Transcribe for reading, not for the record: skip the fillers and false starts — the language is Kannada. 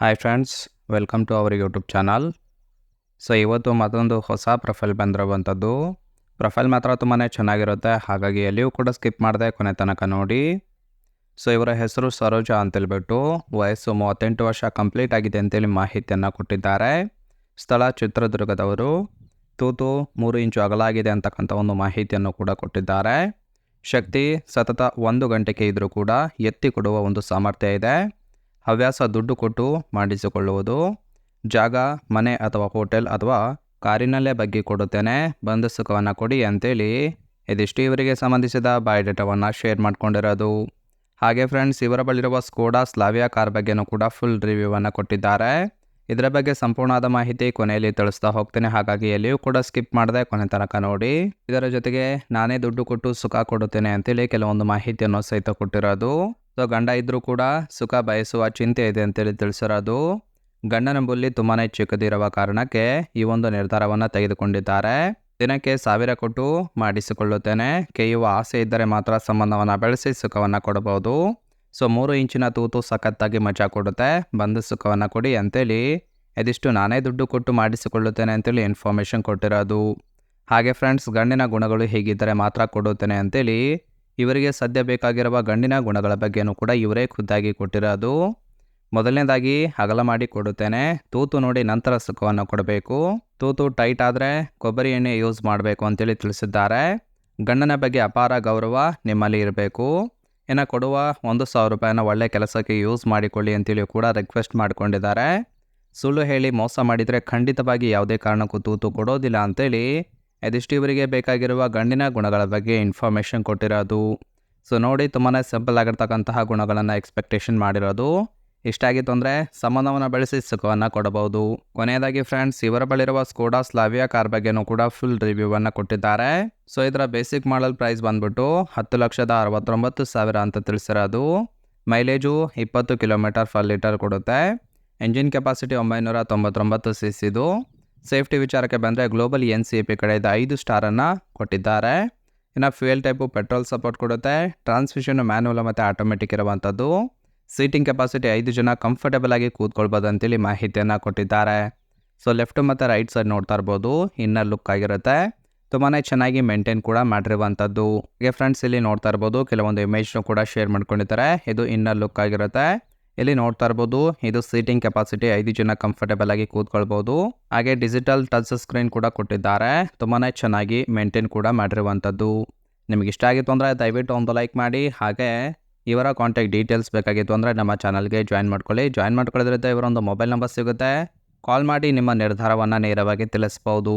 Hi friends, welcome to our YouTube channel. So ಇವತ್ತು ಮತ್ತೊಂದು ಹೊಸ ಪ್ರೊಫೈಲ್ ಬಂದಿರುವಂಥದ್ದು. ಪ್ರೊಫೈಲ್ ಮಾತ್ರ ತುಂಬಾ ಚೆನ್ನಾಗಿರುತ್ತೆ, ಹಾಗಾಗಿ ಎಲ್ಲಿಯೂ ಕೂಡ ಸ್ಕಿಪ್ ಮಾಡದೆ ಕೊನೆ ತನಕ ನೋಡಿ. ಸೊ ಇವರ ಹೆಸರು ಸರೋಜಾ ಅಂತೇಳ್ಬಿಟ್ಟು, ವಯಸ್ಸು 38 ವರ್ಷ ಕಂಪ್ಲೀಟ್ ಆಗಿದೆ ಅಂತೇಳಿ ಮಾಹಿತಿಯನ್ನು ಕೊಟ್ಟಿದ್ದಾರೆ. ಸ್ಥಳ ಚಿತ್ರದುರ್ಗದವರು. ತೂತು 3 ಇಂಚು ಅಗಲಾಗಿದೆ ಅಂತಕ್ಕಂಥ ಒಂದು ಮಾಹಿತಿಯನ್ನು ಕೂಡ ಕೊಟ್ಟಿದ್ದಾರೆ. ಶಕ್ತಿ ಸತತ 1 ಗಂಟೆಗೆ ಇದ್ದರೂ ಕೂಡ ಎತ್ತಿ ಕೊಡುವ ಒಂದು ಸಾಮರ್ಥ್ಯ ಇದೆ. ಹವ್ಯಾಸ ದುಡ್ಡು ಕೊಟ್ಟು ಮಾಡಿಸಿಕೊಳ್ಳುವುದು. ಜಾಗ, ಮನೆ ಅಥವಾ ಹೋಟೆಲ್ ಅಥವಾ ಕಾರಿನಲ್ಲೇ ಬಗ್ಗೆ ಕೊಡುತ್ತೇನೆ, ಬಂದು ಸುಖವನ್ನು ಕೊಡಿ ಅಂತೇಳಿ ಇದಿಷ್ಟು ಇವರಿಗೆ ಸಂಬಂಧಿಸಿದ ಬಯೋಡೇಟಾವನ್ನು ಶೇರ್ ಮಾಡ್ಕೊಂಡಿರೋದು. ಹಾಗೆ ಫ್ರೆಂಡ್ಸ್, ಇವರ ಬಳಿರುವ ಸ್ಕೋಡಾ ಸ್ಲಾವಿಯಾ ಕಾರ್ ಬಗ್ಗೆನೂ ಕೂಡ ಫುಲ್ ರಿವ್ಯೂವನ್ನು ಕೊಟ್ಟಿದ್ದಾರೆ. ಇದರ ಬಗ್ಗೆ ಸಂಪೂರ್ಣವಾದ ಮಾಹಿತಿ ಕೊನೆಯಲ್ಲಿ ತಿಳಿಸ್ತಾ ಹೋಗ್ತೇನೆ, ಹಾಗಾಗಿ ಎಲ್ಲಿಯೂ ಕೂಡ ಸ್ಕಿಪ್ ಮಾಡದೆ ಕೊನೆ ತನಕ ನೋಡಿ. ಇದರ ಜೊತೆಗೆ ನಾನೇ ದುಡ್ಡು ಕೊಟ್ಟು ಸುಖ ಕೊಡುತ್ತೇನೆ ಅಂತೇಳಿ ಕೆಲವೊಂದು ಮಾಹಿತಿಯನ್ನು ಸಹಿತ ಕೊಟ್ಟಿರೋದು. ಸೊ ಗಂಡ ಇದ್ರೂ ಕೂಡ ಸುಖ ಬಯಸುವ ಚಿಂತೆ ಇದೆ ಅಂತೇಳಿ ತಿಳಿಸಿರೋದು. ಗಂಡನ ಬುಲ್ಲಿ ತುಂಬಾ ಚಿಕ್ಕದಿರುವ ಕಾರಣಕ್ಕೆ ಈ ಒಂದು ನಿರ್ಧಾರವನ್ನು ತೆಗೆದುಕೊಂಡಿದ್ದಾರೆ. ದಿನಕ್ಕೆ 1000 ಕೊಟ್ಟು ಮಾಡಿಸಿಕೊಳ್ಳುತ್ತೇನೆ, ಕೇಯುವ ಆಸೆ ಇದ್ದರೆ ಮಾತ್ರ ಸಂಬಂಧವನ್ನು ಬೆಳೆಸಿ ಸುಖವನ್ನು ಕೊಡಬಹುದು. ಸೊ 3 ಇಂಚಿನ ತೂತು ಸಖತ್ತಾಗಿ ಮಜಾ ಕೊಡುತ್ತೆ, ಬಂದು ಸುಖವನ್ನು ಕೊಡಿ ಅಂತೇಳಿ ಇದಿಷ್ಟು ನಾನೇ ದುಡ್ಡು ಕೊಟ್ಟು ಮಾಡಿಸಿಕೊಳ್ಳುತ್ತೇನೆ ಅಂತೇಳಿ ಇನ್ಫಾರ್ಮೇಷನ್ ಕೊಟ್ಟಿರೋದು. ಹಾಗೆ ಫ್ರೆಂಡ್ಸ್, ಗಂಡಿನ ಗುಣಗಳು ಹೇಗಿದ್ದರೆ ಮಾತ್ರ ಕೊಡುತ್ತೇನೆ ಅಂತೇಳಿ ಇವರಿಗೆ ಸದ್ಯ ಬೇಕಾಗಿರುವ ಗಂಡಿನ ಗುಣಗಳ ಬಗ್ಗೆನೂ ಕೂಡ ಇವರೇ ಖುದ್ದಾಗಿ ಕೊಟ್ಟಿರೋದು. ಮೊದಲನೇದಾಗಿ ಅಗಲ ಮಾಡಿ ಕೊಡುತ್ತೇನೆ, ತೂತು ನೋಡಿ ನಂತರ ಸುಖವನ್ನು ಕೊಡಬೇಕು. ತೂತು ಟೈಟ್ ಆದರೆ ಕೊಬ್ಬರಿ ಎಣ್ಣೆ ಯೂಸ್ ಮಾಡಬೇಕು ಅಂತೇಳಿ ತಿಳಿಸಿದ್ದಾರೆ. ಗಂಡನ ಬಗ್ಗೆ ಅಪಾರ ಗೌರವ ನಿಮ್ಮಲ್ಲಿ ಇರಬೇಕು. ಇನ್ನು ಕೊಡುವ 1,000 ರೂಪಾಯಿನ ಒಳ್ಳೆ ಕೆಲಸಕ್ಕೆ ಯೂಸ್ ಮಾಡಿಕೊಳ್ಳಿ ಅಂತೇಳಿ ಕೂಡ ರಿಕ್ವೆಸ್ಟ್ ಮಾಡಿಕೊಂಡಿದ್ದಾರೆ. ಸುಳ್ಳು ಹೇಳಿ ಮೋಸ ಮಾಡಿದರೆ ಖಂಡಿತವಾಗಿ ಯಾವುದೇ ಕಾರಣಕ್ಕೂ ತೂತು ಕೊಡೋದಿಲ್ಲ ಅಂತೇಳಿ ಇದಿಷ್ಟು ಇವರಿಗೆ ಬೇಕಾಗಿರುವ ಗಂಡಿನ ಗುಣಗಳ ಬಗ್ಗೆ ಇನ್ಫಾರ್ಮೇಷನ್ ಕೊಟ್ಟಿರೋದು. ಸೊ ನೋಡಿ, ತುಂಬಾ ಸಿಂಪಲ್ ಆಗಿರ್ತಕ್ಕಂತಹ ಗುಣಗಳನ್ನು ಎಕ್ಸ್ಪೆಕ್ಟೇಷನ್ ಮಾಡಿರೋದು. ಇಷ್ಟ ಆಗಿತ್ತು ಅಂದರೆ ಸಂಬಂಧವನ್ನು ಬೆಳೆಸಿ ಸುಖವನ್ನು ಕೊಡಬಹುದು. ಕೊನೆಯದಾಗಿ ಫ್ರೆಂಡ್ಸ್, ಇವರ ಬಳಿರುವ ಸ್ಕೋಡಾ ಸ್ಲಾವಿಯಾ ಕಾರ್ ಬಗ್ಗೆನೂ ಕೂಡ ಫುಲ್ ರಿವ್ಯೂವನ್ನು ಕೊಟ್ಟಿದ್ದಾರೆ. ಸೊ ಇದರ ಬೇಸಿಕ್ ಮಾಡಲ್ ಪ್ರೈಸ್ ಬಂದ್ಬಿಟ್ಟು 10,69,000 ಅಂತ ತಿಳಿಸಿರೋದು. ಮೈಲೇಜು 20 km/ಲೀಟರ್ ಕೊಡುತ್ತೆ. Engine capacity 999 cc. ಸೇಫ್ಟಿ ವಿಚಾರಕ್ಕೆ ಬಂದರೆ ಗ್ಲೋಬಲ್ NCAP ಕಡೆಯಿಂದ 5 ಸ್ಟಾರನ್ನು ಕೊಟ್ಟಿದ್ದಾರೆ. ಇನ್ನು ಫ್ಯೂಯಲ್ ಟೈಪು ಪೆಟ್ರೋಲ್ ಸಪೋರ್ಟ್ ಕೊಡುತ್ತೆ. ಟ್ರಾನ್ಸ್ಮಿಷನ್ ಮ್ಯಾನ್ಯುವಲ್ ಮತ್ತು ಆಟೋಮೆಟಿಕ್ ಇರುವಂಥದ್ದು. ಸೀಟಿಂಗ್ ಕೆಪಾಸಿಟಿ 5 ಜನ ಕಂಫರ್ಟೇಬಲ್ ಆಗಿ ಕೂತ್ಕೊಳ್ಬೋದು ಅಂತೇಳಿ ಮಾಹಿತಿಯನ್ನು ಕೊಟ್ಟಿದ್ದಾರೆ. ಸೊ ಲೆಫ್ಟ್ ಮತ್ತು ರೈಟ್ ಸೈಡ್ ನೋಡ್ತಾ ಇರ್ಬೋದು, ಇನ್ನರ್ ಲುಕ್ ಆಗಿರುತ್ತೆ. ತುಂಬಾ ಚೆನ್ನಾಗಿ ಮೇಂಟೈನ್ ಕೂಡ ಮಾಡಿರುವಂಥದ್ದು. ಹಾಗೆ ಫ್ರೆಂಡ್ಸ್, ಇಲ್ಲಿ ನೋಡ್ತಾ ಇರ್ಬೋದು ಕೆಲವೊಂದು ಇಮೇಜ್ನು ಕೂಡ ಶೇರ್ ಮಾಡ್ಕೊಂಡಿದ್ದಾರೆ. ಇದು ಇನ್ನರ್ ಲುಕ್ ಆಗಿರುತ್ತೆ. ಇಲ್ಲಿ ನೋಡ್ತಾ ಇರ್ಬೋದು, ಇದು ಸೀಟಿಂಗ್ ಕೆಪಾಸಿಟಿ 5 ಜನ ಕಂಫರ್ಟೇಬಲ್ ಆಗಿ ಕೂತ್ಕೊಳ್ಬೋದು. ಹಾಗೆ ಡಿಜಿಟಲ್ ಟಚ್ ಸ್ಕ್ರೀನ್ ಕೂಡ ಕೊಟ್ಟಿದ್ದಾರೆ. ತುಂಬಾ ಚೆನ್ನಾಗಿ ಮೇಂಟೈನ್ ಕೂಡ ಮಾಡಿರುವಂಥದ್ದು. ನಿಮಗೆ ಇಷ್ಟ ಆಗಿತ್ತು ಅಂದರೆ ದಯವಿಟ್ಟು ಒಂದು ಲೈಕ್ ಮಾಡಿ. ಹಾಗೆ ಇವರ ಕಾಂಟ್ಯಾಕ್ಟ್ ಡೀಟೇಲ್ಸ್ ಬೇಕಾಗಿತ್ತು ಅಂದರೆ ನಮ್ಮ ಚಾನಲ್ಗೆ ಜಾಯಿನ್ ಮಾಡ್ಕೊಳ್ಳಿ. ಜಾಯಿನ್ ಮಾಡ್ಕೊಳ್ಳೋದ್ರಿಂದ ಇವರೊಂದು ಮೊಬೈಲ್ ನಂಬರ್ ಸಿಗುತ್ತೆ. ಕಾಲ್ ಮಾಡಿ ನಿಮ್ಮ ನಿರ್ಧಾರವನ್ನು ನೇರವಾಗಿ ತಿಳಿಸ್ಬೋದು.